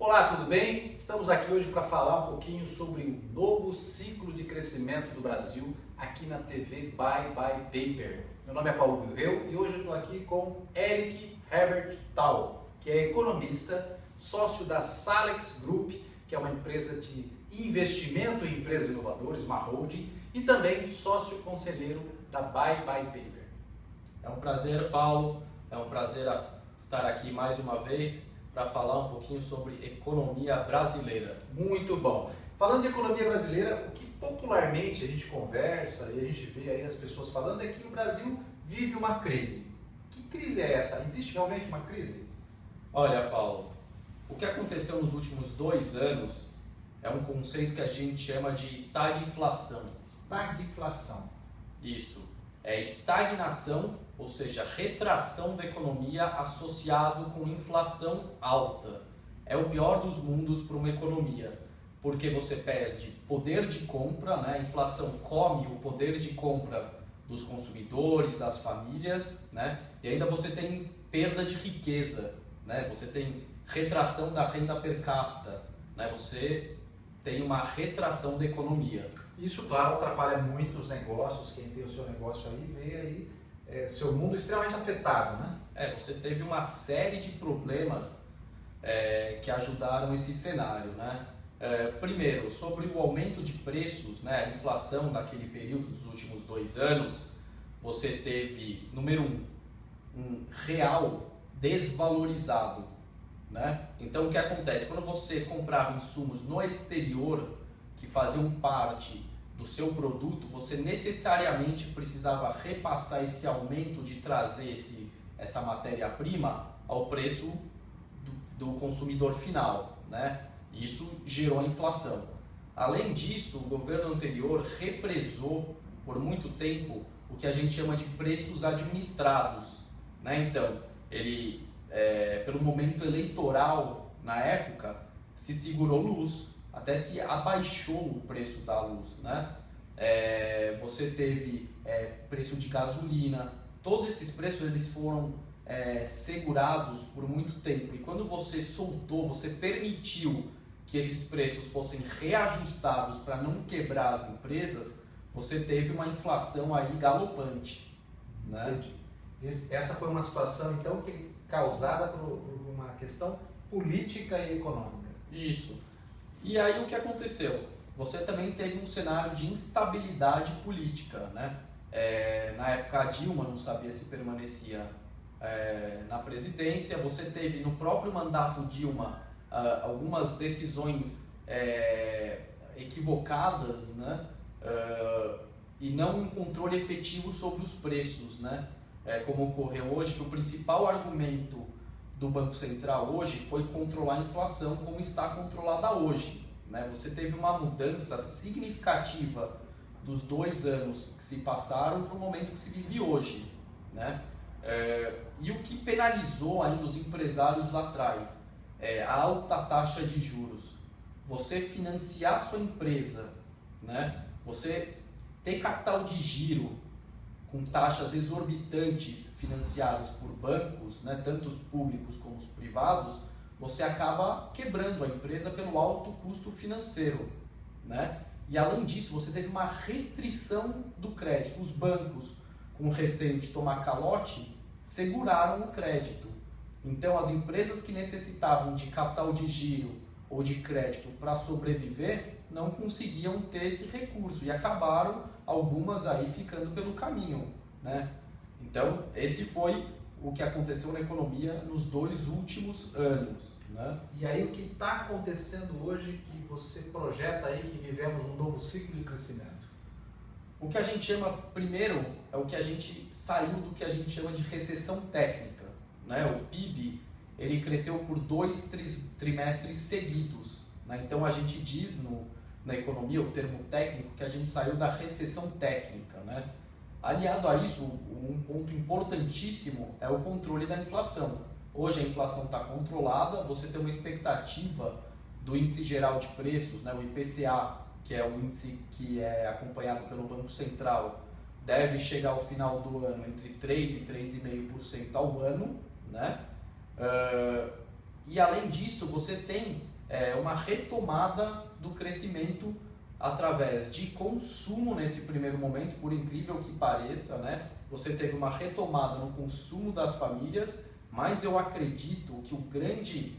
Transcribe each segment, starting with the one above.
Olá, tudo bem? Estamos aqui hoje para falar um pouquinho sobre o novo ciclo de crescimento do Brasil aqui na TV Buy Paper. Meu nome é Paulo Guerreiro e hoje eu estou aqui com Eric Herbert Tal, que é economista, sócio da Salex Group, que é uma empresa de investimento em empresas inovadoras, uma holding, e também sócio conselheiro da Buy Paper. É um prazer, Paulo, é um prazer estar aqui mais uma vez para falar um pouquinho sobre economia brasileira. Muito bom. Falando de economia brasileira, o que popularmente a gente conversa e a gente vê aí as pessoas falando é que o Brasil vive uma crise. Que crise é essa? Existe realmente uma crise? Olha, Paulo, o que aconteceu nos últimos 2 anos é um conceito que a gente chama de estagflação. Estagflação. Isso. É estagnação, ou seja, retração da economia associado com inflação alta. É o pior dos mundos para uma economia, porque você perde poder de compra, né? A inflação come o poder de compra dos consumidores, das famílias, né? E ainda você tem perda de riqueza, né? Você tem retração da renda per capita, né? Você tem uma retração da economia. Isso, claro, atrapalha muito os negócios. Quem tem o seu negócio aí vê aí seu mundo extremamente afetado, né? Você teve uma série de problemas que ajudaram esse cenário, né? Primeiro, sobre o aumento de preços, né? A inflação daquele período dos últimos 2 anos, você teve, número um real desvalorizado, né? Então, o que acontece? Quando você comprava insumos no exterior que faziam parte do seu produto, você necessariamente precisava repassar esse aumento de trazer essa matéria-prima ao preço do consumidor final, né? Isso gerou a inflação. Além disso, o governo anterior represou por muito tempo o que a gente chama de preços administrados, né? Então, ele, pelo momento eleitoral na época, se segurou luz, até se abaixou o preço da luz, né? Você teve preço de gasolina, todos esses preços eles foram segurados por muito tempo, e quando você soltou, você permitiu que esses preços fossem reajustados para não quebrar as empresas, você teve uma inflação aí galopante, né? Entendi. Essa foi uma situação então causada por uma questão política e econômica. Isso. E aí o que aconteceu? Você também teve um cenário de instabilidade política, né? Na época a Dilma não sabia se permanecia na presidência, você teve no próprio mandato Dilma algumas decisões equivocadas, né? E não um controle efetivo sobre os preços, né? Como ocorreu hoje, que o principal argumento do Banco Central hoje foi controlar a inflação como está controlada hoje, né? Você teve uma mudança significativa dos 2 anos que se passaram para o momento que se vive hoje, né? E o que penalizou ainda os empresários lá atrás? A alta taxa de juros. Você financiar sua empresa, né? Você ter capital de giro com taxas exorbitantes financiadas por bancos, né, tanto os públicos como os privados, você acaba quebrando a empresa pelo alto custo financeiro, né? E além disso, você teve uma restrição do crédito. Os bancos, com receio de tomar calote, seguraram o crédito. Então, as empresas que necessitavam de capital de giro ou de crédito para sobreviver não conseguiam ter esse recurso e acabaram algumas aí ficando pelo caminho, né? Então, esse foi o que aconteceu na economia nos 2 últimos anos, né? E aí o que está acontecendo hoje que você projeta aí que vivemos um novo ciclo de crescimento? O que a gente chama, primeiro, é o que a gente saiu do que a gente chama de recessão técnica, né? O PIB, ele cresceu por 2 trimestres seguidos, né? Então, a gente diz na economia, o termo técnico, que a gente saiu da recessão técnica, né? Aliado a isso, um ponto importantíssimo é o controle da inflação. Hoje a inflação está controlada, você tem uma expectativa do índice geral de preços, né? O IPCA, que é o índice que é acompanhado pelo Banco Central, deve chegar ao final do ano entre 3% e 3,5% ao ano, né? E além disso, você tem uma retomada do crescimento através de consumo nesse primeiro momento, por incrível que pareça, né? Você teve uma retomada no consumo das famílias, mas eu acredito que o grande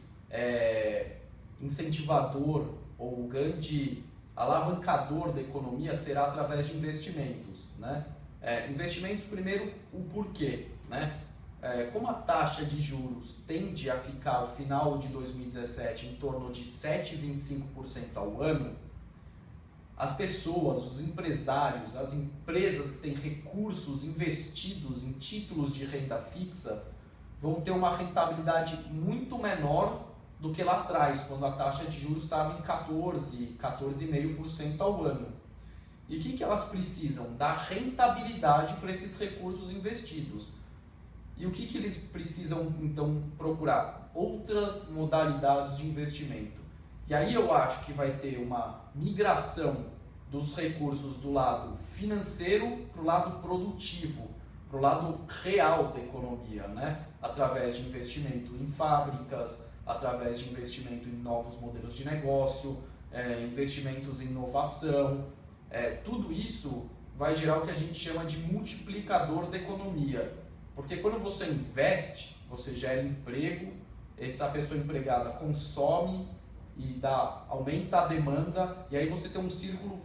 incentivador ou o grande alavancador da economia será através de investimentos, né? Investimentos, primeiro, o porquê, né? Como a taxa de juros tende a ficar ao final de 2017 em torno de 7,25% ao ano, as pessoas, os empresários, as empresas que têm recursos investidos em títulos de renda fixa vão ter uma rentabilidade muito menor do que lá atrás, quando a taxa de juros estava em 14,5% ao ano. E o que elas precisam? Dar rentabilidade para esses recursos investidos. E o que eles precisam, então, procurar? Outras modalidades de investimento. E aí eu acho que vai ter uma migração dos recursos do lado financeiro para o lado produtivo, para o lado real da economia, né? Através de investimento em fábricas, através de investimento em novos modelos de negócio, investimentos em inovação. Tudo isso vai gerar o que a gente chama de multiplicador da economia. Porque quando você investe, você gera emprego, essa pessoa empregada consome e aumenta a demanda, e aí você tem um círculo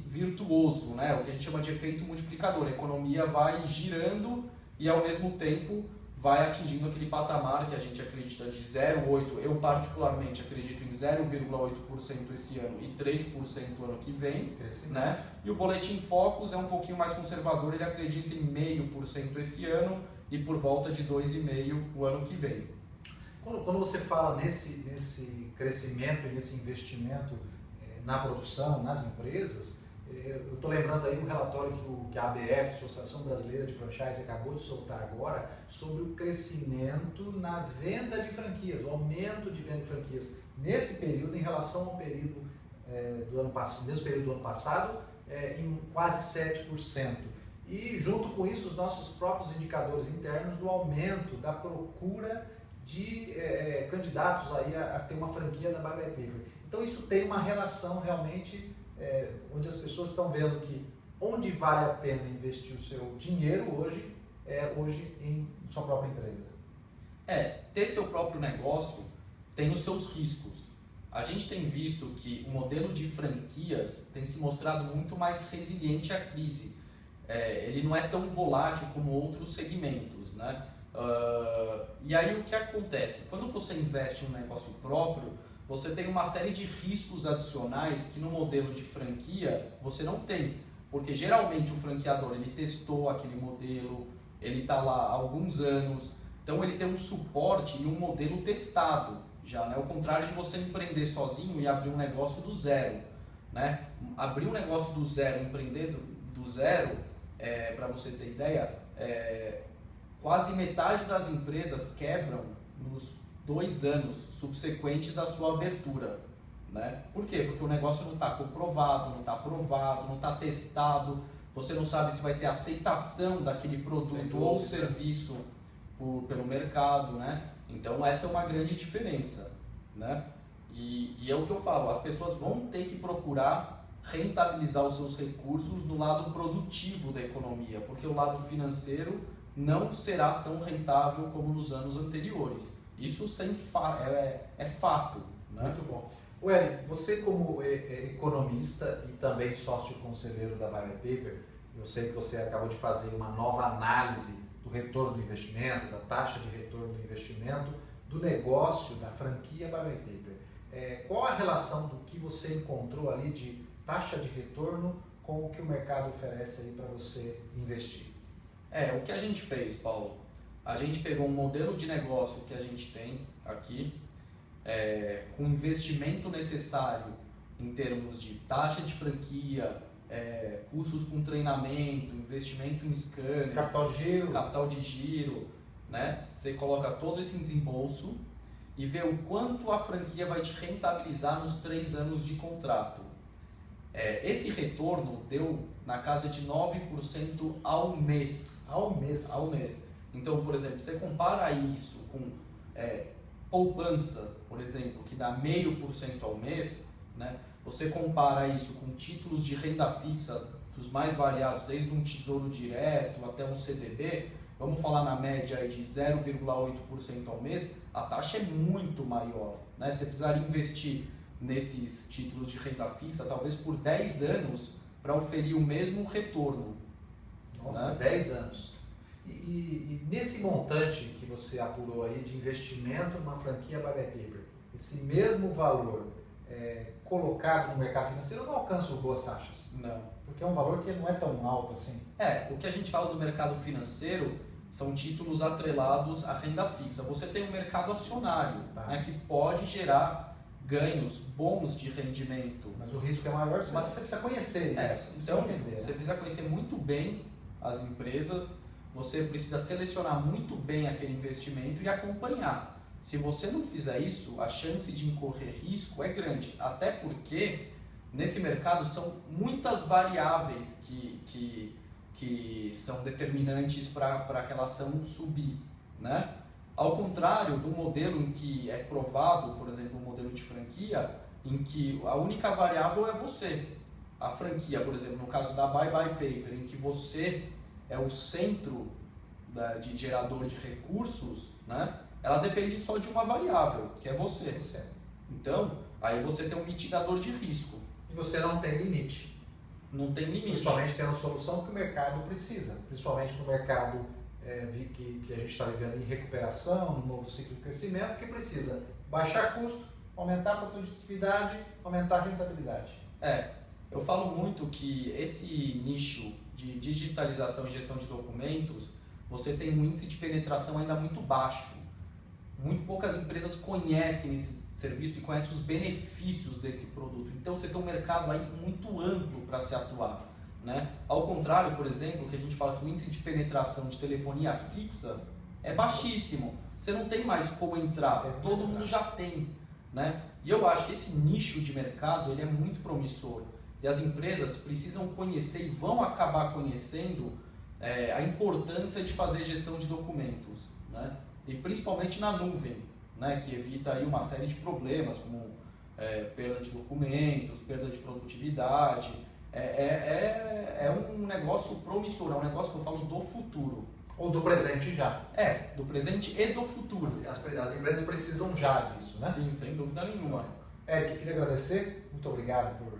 virtuoso, né? O que a gente chama de efeito multiplicador. A economia vai girando e ao mesmo tempo vai atingindo aquele patamar que a gente acredita de 0,8%, eu particularmente acredito em 0,8% esse ano e 3% ano que vem, né? E o Boletim Focus é um pouquinho mais conservador, ele acredita em 0,5% esse ano e por volta de 2,5% o ano que vem. Quando você fala nesse crescimento e nesse investimento na produção, nas empresas, eu estou lembrando aí um relatório que a ABF, Associação Brasileira de Franchise, acabou de soltar agora sobre o crescimento na venda de franquias, o aumento de venda de franquias nesse período em relação ao período mesmo período do ano passado, em quase 7%. E junto com isso os nossos próprios indicadores internos do aumento da procura de candidatos aí a ter uma franquia da Buy by Paper. Então isso tem uma relação realmente onde as pessoas estão vendo que onde vale a pena investir o seu dinheiro hoje em sua própria empresa. Ter seu próprio negócio tem os seus riscos. A gente tem visto que o modelo de franquias tem se mostrado muito mais resiliente à crise. Ele não é tão volátil como outros segmentos, né? E aí o que acontece? Quando você investe em um negócio próprio, você tem uma série de riscos adicionais que no modelo de franquia você não tem. Porque geralmente o franqueador ele testou aquele modelo, ele está lá há alguns anos, então ele tem um suporte e um modelo testado, já, né? Ao contrário de você empreender sozinho e abrir um negócio do zero, né? Abrir um negócio do zero, empreender do zero, para você ter ideia, quase metade das empresas quebram nos 2 anos subsequentes à sua abertura, né? Por quê? Porque o negócio não está comprovado, não está aprovado, não está testado, você não sabe se vai ter aceitação daquele produto ou serviço pelo mercado, né? Então essa é uma grande diferença, né? E é o que eu falo, as pessoas vão ter que procurar rentabilizar os seus recursos no lado produtivo da economia, porque o lado financeiro não será tão rentável como nos anos anteriores. Isso é fato, né? Muito bom. Eli, você como economista e também sócio conselheiro da Buy by Paper, eu sei que você acabou de fazer uma nova análise do retorno do investimento, da taxa de retorno do investimento, do negócio, da franquia Buy by Paper. Qual a relação do que você encontrou ali de taxa de retorno com o que o mercado oferece aí para você investir? O que a gente fez, Paulo? A gente pegou um modelo de negócio que a gente tem aqui, com investimento necessário em termos de taxa de franquia, custos com treinamento, investimento em scanner, capital de giro, né? Você coloca todo esse desembolso e vê o quanto a franquia vai te rentabilizar nos 3 anos de contrato. Esse retorno deu na casa de 9% ao mês. Ao mês. Então, por exemplo, você compara isso com poupança, por exemplo, que dá 0,5% ao mês, né? Você compara isso com títulos de renda fixa dos mais variados, desde um tesouro direto até um CDB, vamos falar na média aí de 0,8% ao mês, a taxa é muito maior, né? Você precisaria investir nesses títulos de renda fixa talvez por 10 anos para oferir o mesmo retorno. Nossa, né? 10 anos. E nesse montante que você apurou aí de investimento numa franquia Buy by Paper, esse mesmo valor colocado no mercado financeiro não alcança boas taxas? Não. Porque é um valor que não é tão alto assim. O que a gente fala do mercado financeiro são títulos atrelados à renda fixa. Você tem um mercado acionário, né, que pode gerar ganhos bons de rendimento. Mas o risco é maior, você precisa conhecer isso. Então, você precisa conhecer muito bem as empresas, você precisa selecionar muito bem aquele investimento e acompanhar. Se você não fizer isso, a chance de incorrer risco é grande, até porque nesse mercado são muitas variáveis que são determinantes para aquela ação subir, né? Ao contrário do modelo em que é provado, por exemplo, o modelo de franquia, em que a única variável é você. A franquia, por exemplo, no caso da Buy by Paper, em que você é o centro de gerador de recursos, né? Ela depende só de uma variável, que é você. Então, aí você tem um mitigador de risco. E você não tem limite. Não tem limite. Principalmente tendo a solução que o mercado precisa. Principalmente no mercado que a gente está vivendo em recuperação, um novo ciclo de crescimento, que precisa baixar custo, aumentar a produtividade, aumentar a rentabilidade. Eu falo muito que esse nicho de digitalização e gestão de documentos, você tem um índice de penetração ainda muito baixo. Muito poucas empresas conhecem esse serviço e conhecem os benefícios desse produto. Então você tem um mercado aí muito amplo para se atuar, né? Ao contrário, por exemplo, que a gente fala que o índice de penetração de telefonia fixa é baixíssimo. Você não tem mais como entrar, todo mundo já tem, né? E eu acho que esse nicho de mercado ele é muito promissor. E as empresas precisam conhecer e vão acabar conhecendo a importância de fazer gestão de documentos, né? E principalmente na nuvem, né? Que evita aí uma série de problemas, como perda de documentos, perda de produtividade. É um negócio promissor, é um negócio que eu falo do futuro. Ou do presente já. Do presente e do futuro. As empresas precisam já disso, né? Sim, sem dúvida nenhuma. Eric, queria agradecer, muito obrigado por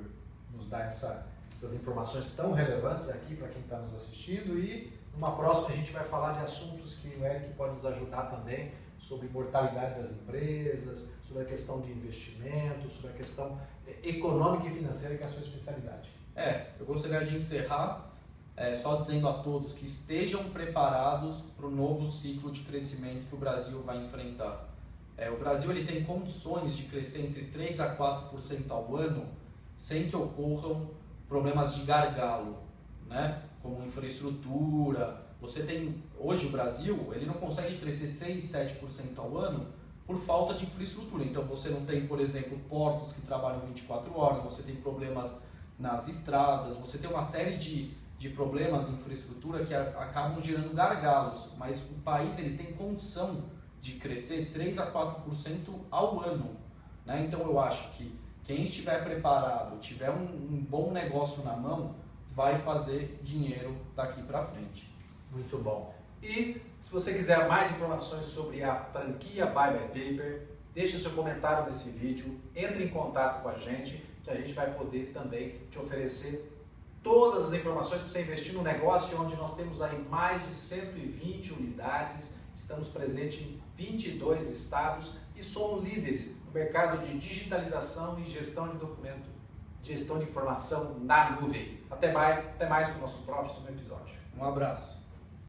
nos dar essas informações tão relevantes aqui para quem está nos assistindo, e numa próxima a gente vai falar de assuntos que o Eric pode nos ajudar também, sobre mortalidade das empresas, sobre a questão de investimento, sobre a questão econômica e financeira, que é a sua especialidade. Eu gostaria de encerrar só dizendo a todos que estejam preparados para o novo ciclo de crescimento que o Brasil vai enfrentar. O Brasil ele tem condições de crescer entre 3% a 4% ao ano sem que ocorram problemas de gargalo, né? Como infraestrutura. Hoje o Brasil ele não consegue crescer 6%, 7% ao ano por falta de infraestrutura. Então você não tem, por exemplo, portos que trabalham 24 horas, você tem problemas nas estradas, você tem uma série de problemas de infraestrutura que acabam gerando gargalos, mas o país ele tem condição de crescer 3% a 4% ao ano, né? Então eu acho que quem estiver preparado, tiver um bom negócio na mão, vai fazer dinheiro daqui para frente. Muito bom. E se você quiser mais informações sobre a franquia Buy by Paper, deixe seu comentário nesse vídeo, entre em contato com a gente, que a gente vai poder também te oferecer todas as informações para você investir no negócio, onde nós temos aí mais de 120 unidades, estamos presentes em 22 estados e somos líderes no mercado de digitalização e gestão de documento, gestão de informação na nuvem. Até mais no nosso próximo episódio. Um abraço.